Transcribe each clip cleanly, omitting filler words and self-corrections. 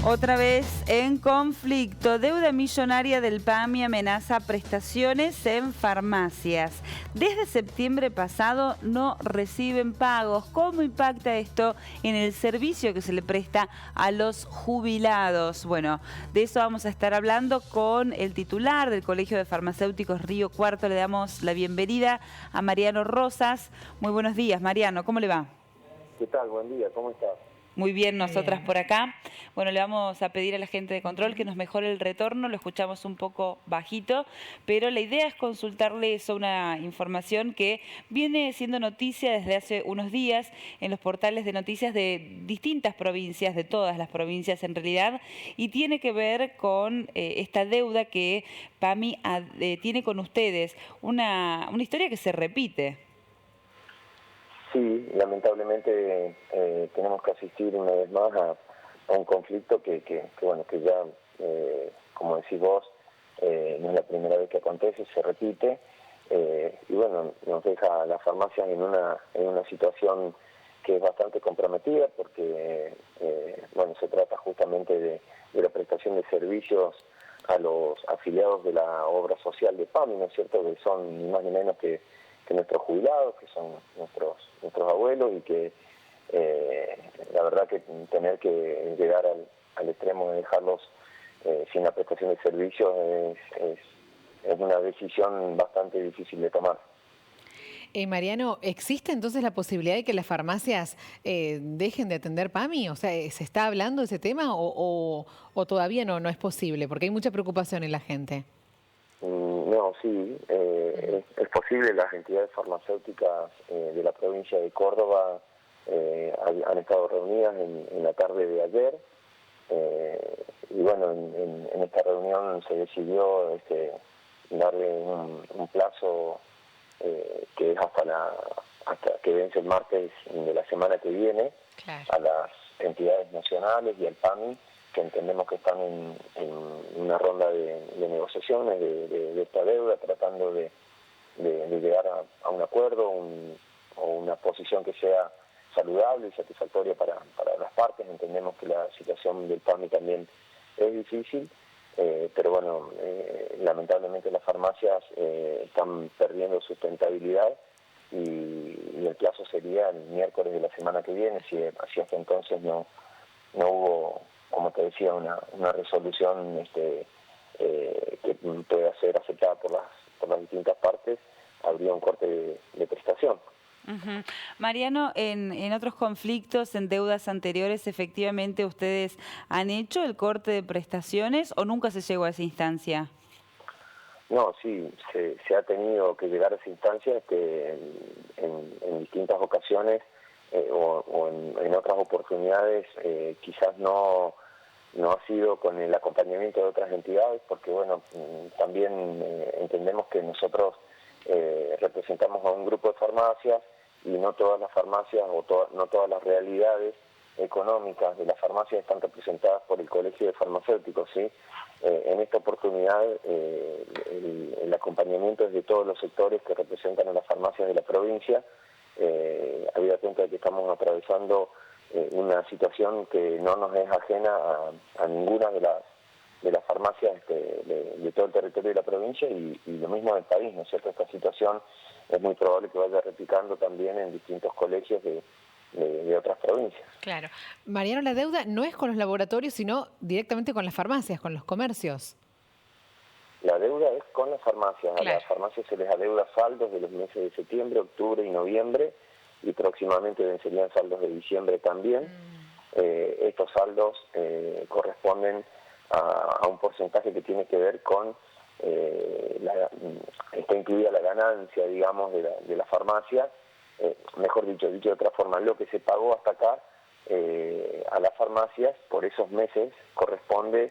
Otra vez en conflicto, deuda millonaria del PAMI amenaza prestaciones en farmacias. Desde septiembre pasado no reciben pagos. ¿Cómo impacta esto en el servicio que se le presta a los jubilados? Bueno, de eso vamos a estar hablando con el titular del Colegio de Farmacéuticos Río Cuarto. Le damos la bienvenida a Mariano Rosas. Muy buenos días, Mariano, ¿cómo le va? ¿Qué tal? Buen día, ¿cómo estás? Muy bien, nosotras por acá. Bueno, le vamos a pedir a la gente de control que nos mejore el retorno, lo escuchamos un poco bajito, pero la idea es consultarle sobre una información que viene siendo noticia desde hace unos días en los portales de noticias de distintas provincias, de todas las provincias en realidad, y tiene que ver con esta deuda que PAMI tiene con ustedes, una historia que se repite. Sí, lamentablemente tenemos que asistir una vez más a un conflicto que ya, como decís vos, no es la primera vez que acontece, se repite, y bueno, nos deja a las farmacias en una situación que es bastante comprometida porque, se trata justamente de la prestación de servicios a los afiliados de la obra social de PAMI, ¿no es cierto?, que son ni más ni menos que nuestros jubilados, que son nuestros abuelos, y que la verdad que tener que llegar al extremo de dejarlos sin la prestación de servicios es una decisión bastante difícil de tomar. Mariano, ¿existe entonces la posibilidad de que las farmacias dejen de atender PAMI? O sea, ¿se está hablando de ese tema o todavía no es posible? Porque hay mucha preocupación en la gente. No, sí, es posible. Las entidades farmacéuticas de la provincia de Córdoba han estado reunidas en la tarde de ayer, y bueno, en esta reunión se decidió darle un plazo que es hasta que vence el martes de la semana que viene, claro, a las entidades nacionales y al PAMI, que entendemos que están en una ronda de negociaciones de esta deuda, tratando de llegar a un acuerdo o una posición que sea saludable y satisfactoria para las partes. Entendemos que la situación del PAMI también es difícil, pero bueno, lamentablemente las farmacias están perdiendo sustentabilidad y el plazo sería el miércoles de la semana que viene, si hasta entonces no hubo, como te decía, una resolución que pueda ser aceptada por las distintas partes, habría un corte de prestación. Uh-huh. Mariano, en otros conflictos, en deudas anteriores, efectivamente ustedes han hecho el corte de prestaciones o nunca se llegó a esa instancia. No, sí, se ha tenido que llegar a esa instancia en distintas ocasiones, o en otras oportunidades, quizás no ha sido con el acompañamiento de otras entidades, porque bueno, también entendemos que nosotros representamos a un grupo de farmacias y no todas las farmacias no todas las realidades económicas de las farmacias están representadas por el Colegio de Farmacéuticos, ¿sí? En esta oportunidad el acompañamiento es de todos los sectores que representan a las farmacias de la provincia, habida cuenta de que estamos atravesando una situación que no nos es ajena a ninguna de las farmacias de todo el territorio de la provincia y lo mismo del país, ¿no es cierto? Esta situación es muy probable que vaya replicando también en distintos colegios de otras provincias. Claro. Mariano, la deuda no es con los laboratorios, sino directamente con las farmacias, con los comercios. La deuda es con las farmacias. Claro. A las farmacias se les adeuda saldos de los meses de septiembre, octubre y noviembre, y próximamente vencerían saldos de diciembre también. Estos saldos corresponden a un porcentaje que tiene que ver con, está incluida la ganancia, digamos, de la farmacia, mejor dicho de otra forma, lo que se pagó hasta acá a las farmacias por esos meses corresponde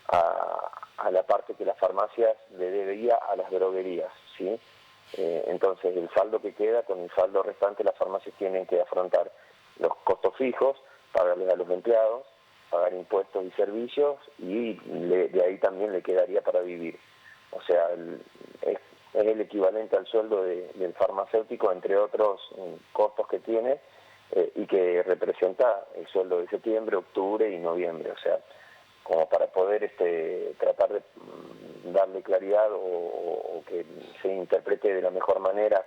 a la parte que las farmacias le debería a las droguerías, ¿sí? Entonces el saldo que queda, con el saldo restante las farmacias tienen que afrontar los costos fijos, pagarles a los empleados, pagar impuestos y servicios, y de ahí también le quedaría para vivir. O sea, es el equivalente al sueldo del farmacéutico, entre otros costos que tiene, y que representa el sueldo de septiembre, octubre y noviembre, o sea, como para poder tratar de darle claridad o que se interprete de la mejor manera.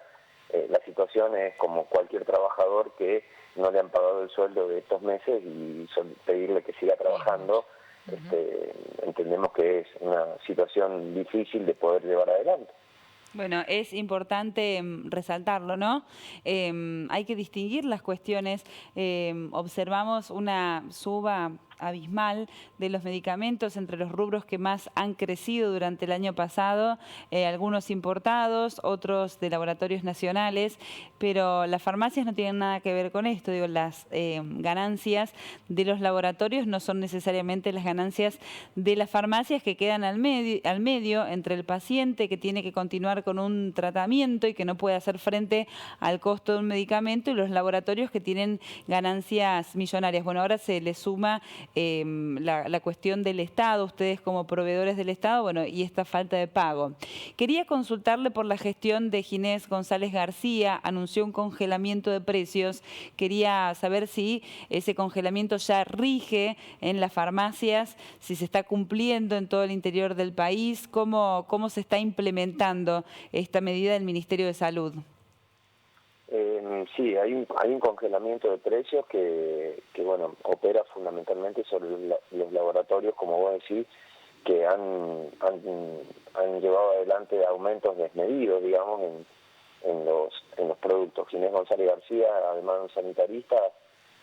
La situación es como cualquier trabajador que no le han pagado el sueldo de estos meses y pedirle que siga trabajando. Entendemos que es una situación difícil de poder llevar adelante. Bueno, es importante resaltarlo, ¿no? Hay que distinguir las cuestiones. Observamos una suba abismal de los medicamentos entre los rubros que más han crecido durante el año pasado, algunos importados, otros de laboratorios nacionales, pero las farmacias no tienen nada que ver con esto. Digo, las ganancias de los laboratorios no son necesariamente las ganancias de las farmacias, que quedan al medio entre el paciente que tiene que continuar con un tratamiento y que no puede hacer frente al costo de un medicamento, y los laboratorios que tienen ganancias millonarias. Bueno, ahora se le suma la cuestión del Estado, ustedes como proveedores del Estado, bueno, y esta falta de pago. Quería consultarle por la gestión de Ginés González García, anunció un congelamiento de precios. Quería saber si ese congelamiento ya rige en las farmacias, si se está cumpliendo en todo el interior del país, cómo se está implementando esta medida del Ministerio de Salud. Sí, hay un congelamiento de precios que bueno, opera fundamentalmente sobre los laboratorios, como vos decís, que han llevado adelante aumentos desmedidos, digamos, en los productos. Ginés González García, además de un sanitarista,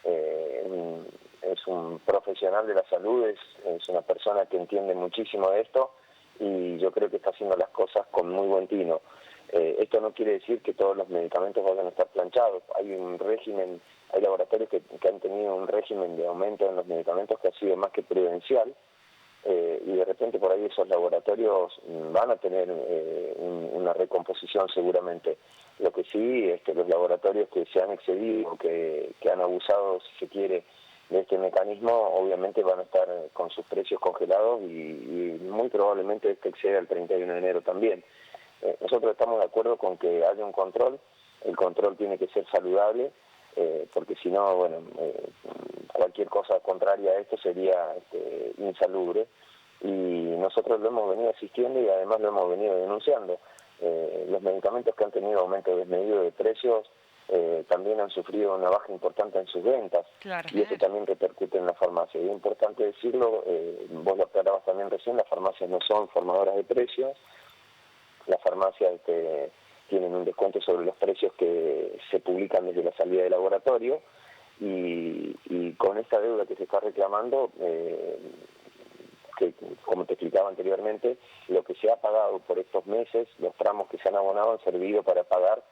es un profesional de la salud, es una persona que entiende muchísimo de esto, y yo creo que está haciendo las cosas con muy buen tino. Esto no quiere decir que todos los medicamentos vayan a estar planchados. Hay un régimen, hay laboratorios que han tenido un régimen de aumento en los medicamentos que ha sido más que prudencial, y de repente por ahí esos laboratorios van a tener una recomposición seguramente. Lo que sí, los laboratorios que se han excedido, que han abusado, si se quiere, de este mecanismo, obviamente van a estar con sus precios congelados, y muy probablemente exceda el 31 de enero también. Nosotros estamos de acuerdo con que haya un control. El control tiene que ser saludable, porque si no, bueno, cualquier cosa contraria a esto sería insalubre, y nosotros lo hemos venido asistiendo y además lo hemos venido denunciando. Los medicamentos que han tenido aumento desmedido de precios también han sufrido una baja importante en sus ventas, claro, y eso también repercute en la farmacia. Y es importante decirlo, vos lo aclarabas también recién, las farmacias no son formadoras de precios. Las farmacias tienen un descuento sobre los precios que se publican desde la salida del laboratorio, y con esta deuda que se está reclamando, que como te explicaba anteriormente, lo que se ha pagado por estos meses, los tramos que se han abonado han servido para pagar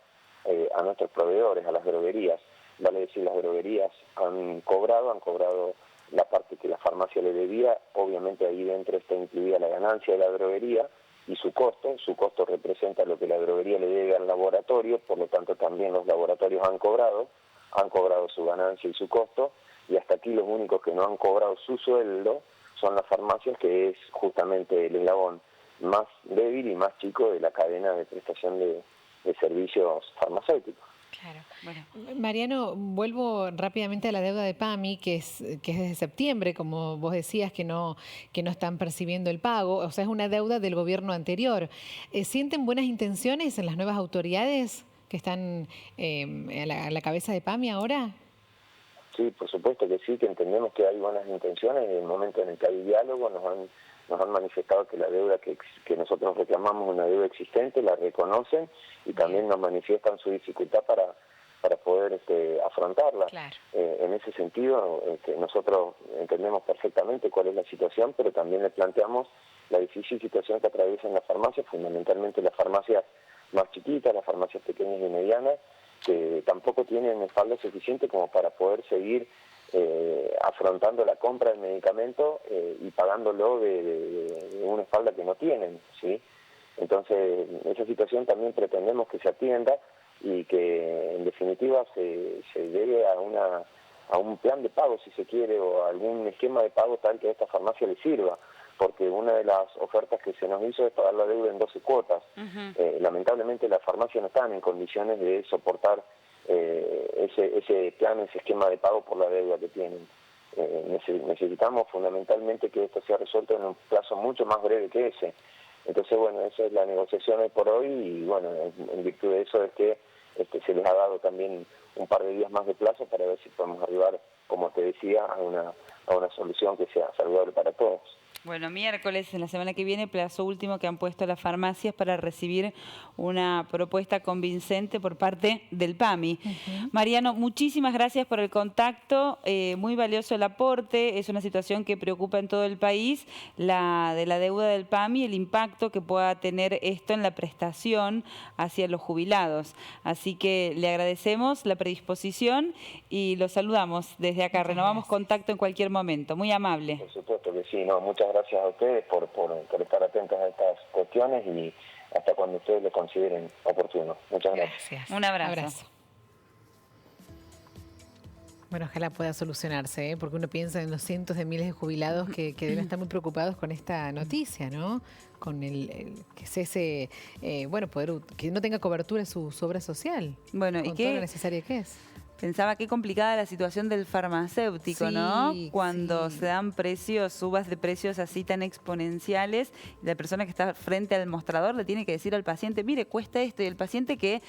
a nuestros proveedores, a las droguerías. Vale decir, las droguerías han cobrado la parte que la farmacia le debía. Obviamente ahí dentro está incluida la ganancia de la droguería y su costo representa lo que la droguería le debe al laboratorio, por lo tanto también los laboratorios han cobrado su ganancia y su costo, y hasta aquí los únicos que no han cobrado su sueldo son las farmacias, que es justamente el eslabón más débil y más chico de la cadena de prestación de servicios farmacéuticos. Claro. Bueno, Mariano, vuelvo rápidamente a la deuda de PAMI, que es desde septiembre, como vos decías, que no están percibiendo el pago. O sea, es una deuda del gobierno anterior. ¿Sienten buenas intenciones en las nuevas autoridades que están a la cabeza de PAMI ahora? Sí, por supuesto que sí, que entendemos que hay buenas intenciones. En el momento en el que hay diálogo nos han manifestado que la deuda que nosotros reclamamos es una deuda existente, la reconocen, y también nos manifiestan su dificultad para poder afrontarla. Claro. En ese sentido, nosotros entendemos perfectamente cuál es la situación, pero también le planteamos la difícil situación que atraviesan las farmacias, fundamentalmente las farmacias más chiquitas, las farmacias pequeñas y medianas, que tampoco tienen espalda suficiente como para poder seguir afrontando la compra del medicamento y pagándolo de una espalda que no tienen, ¿sí? Entonces, esa situación también pretendemos que se atienda, y que en definitiva se llegue a un plan de pago, si se quiere, o a algún esquema de pago tal que a esta farmacia le sirva, porque una de las ofertas que se nos hizo es pagar la deuda en 12 cuotas. Lamentablemente las farmacias no están en condiciones de soportar ese plan, ese esquema de pago por la deuda que tienen. Necesitamos fundamentalmente que esto sea resuelto en un plazo mucho más breve que ese. Entonces, bueno, esa es la negociación hoy por hoy y, bueno, en virtud de eso es que se les ha dado también un par de días más de plazo para ver si podemos arribar, como te decía, a una solución que sea saludable para todos. Bueno, miércoles, en la semana que viene, plazo último que han puesto las farmacias para recibir una propuesta convincente por parte del PAMI. Mariano, muchísimas gracias por el contacto, muy valioso el aporte, es una situación que preocupa en todo el país, la de la deuda del PAMI, el impacto que pueda tener esto en la prestación hacia los jubilados. Así que le agradecemos la predisposición y lo saludamos desde acá, renovamos contacto en cualquier momento, muy amable. Por supuesto que sí, no, muchas gracias a ustedes por estar atentos a estas cuestiones y hasta cuando ustedes lo consideren oportuno. Muchas gracias. Un abrazo. Bueno, ojalá pueda solucionarse, ¿eh? Porque uno piensa en los cientos de miles de jubilados que deben estar muy preocupados con esta noticia, ¿no? Con el que cese, bueno, que no tenga cobertura su obra social. Bueno, con todo lo necesaria que es. Pensaba qué complicada la situación del farmacéutico, sí, ¿no? Cuando se dan precios, subas de precios así tan exponenciales, la persona que está frente al mostrador le tiene que decir al paciente, mire, cuesta esto, y el paciente que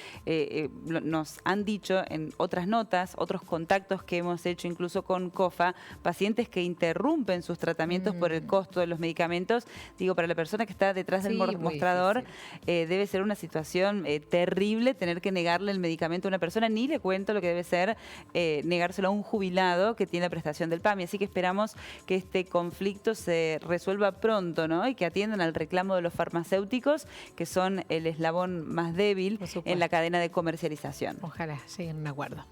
nos han dicho en otras notas, otros contactos que hemos hecho incluso con COFA, pacientes que interrumpen sus tratamientos por el costo de los medicamentos, digo, para la persona que está detrás del mostrador, debe ser una situación terrible tener que negarle el medicamento a una persona, ni le cuento lo que debe ser negárselo a un jubilado que tiene la prestación del PAMI. Así que esperamos que este conflicto se resuelva pronto, ¿no? Y que atiendan al reclamo de los farmacéuticos, que son el eslabón más débil en la cadena de comercialización. Ojalá lleguen a un acuerdo.